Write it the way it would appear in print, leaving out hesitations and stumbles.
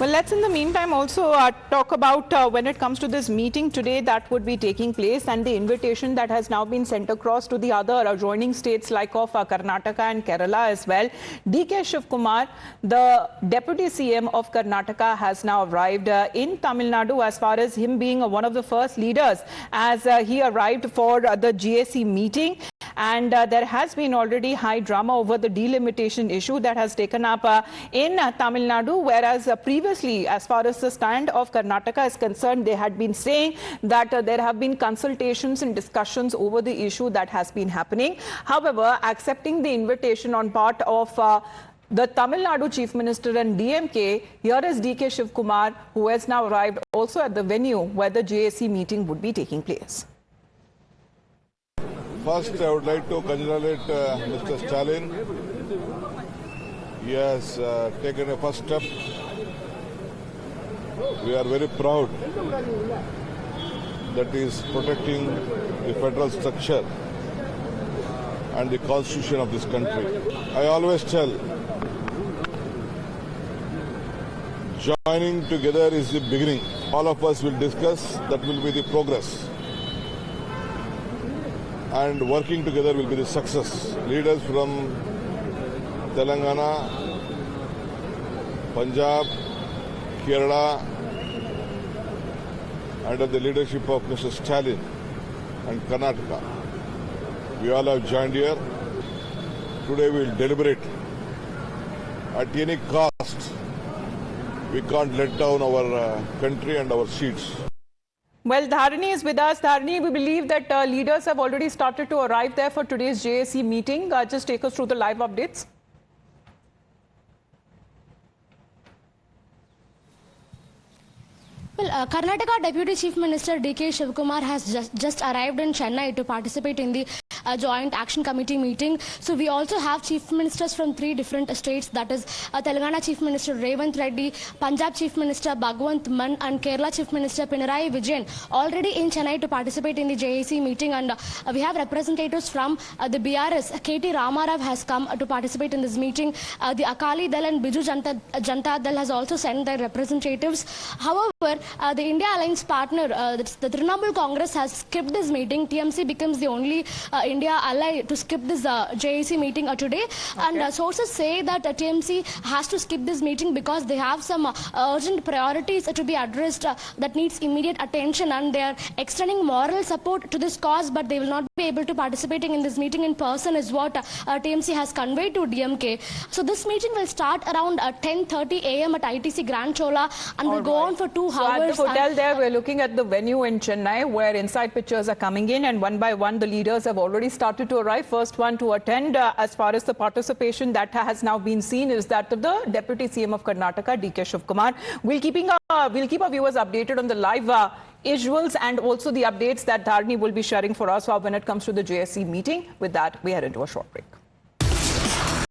Well, let's in the meantime also talk about when it comes to this meeting today that would be taking place and the invitation that has now been sent across to the other adjoining states like of Karnataka and Kerala as well. DK Shivkumar, the Deputy CM of Karnataka, has now arrived in Tamil Nadu, as far as him being one of the first leaders as he arrived for the GAC meeting. And there has been already high drama over the delimitation issue that has taken up in Tamil Nadu, whereas previously, as far as the stand of Karnataka is concerned, they had been saying that there have been consultations and discussions over the issue that has been happening. However, accepting the invitation on part of the Tamil Nadu Chief Minister and DMK, here is DK Shivkumar, who has now arrived also at the venue where the JAC meeting would be taking place. First, I would like to congratulate Mr. Stalin. He has taken a first step. We are very proud that he is protecting the federal structure and the constitution of this country. I always tell, joining together is the beginning. All of us will discuss, that will be the progress. And working together will be the success. Leaders from Telangana, Punjab, Kerala, under the leadership of Mr. Stalin and Karnataka, we all have joined here. Today we will deliberate. At any cost, we can't let down our country and our seats. Well, Dharani is with us. Dharani, we believe that leaders have already started to arrive there for today's JAC meeting. Just take us through the live updates. Well, Karnataka Deputy Chief Minister DK Shivkumar has just arrived in Chennai to participate in the Joint Action Committee meeting. So we also have Chief Ministers from 3 different states, that is Telangana Chief Minister Revanth Reddy, Punjab Chief Minister Bhagwant Mann and Kerala Chief Minister Pinarayi Vijayan already in Chennai to participate in the JAC meeting. And we have representatives from the BRS. KT Ramarao has come to participate in this meeting. The Akali Dal and Biju Janata Dal has also sent their representatives. However, the India Alliance partner, the Trinamool Congress, has skipped this meeting. TMC becomes the only India ally to skip this JAC meeting today. Okay. And sources say that TMC has to skip this meeting because they have some urgent priorities to be addressed that needs immediate attention, and they are extending moral support to this cause, but they will not be able to participating in this meeting in person, is what TMC has conveyed to DMK. So this meeting will start around 10:30 a.m. at ITC Grand Chola and will go on for 2 hours. So at the hotel there, we're looking at the venue in Chennai where inside pictures are coming in, and one by one the leaders have already started to arrive. First one to attend as far as the participation that has now been seen is that of the Deputy CM of Karnataka, DK Shivkumar. We'll keep our viewers updated on the live visuals and also the updates that Dharani will be sharing for us when it comes to the JSC meeting. With that, we head into a short break.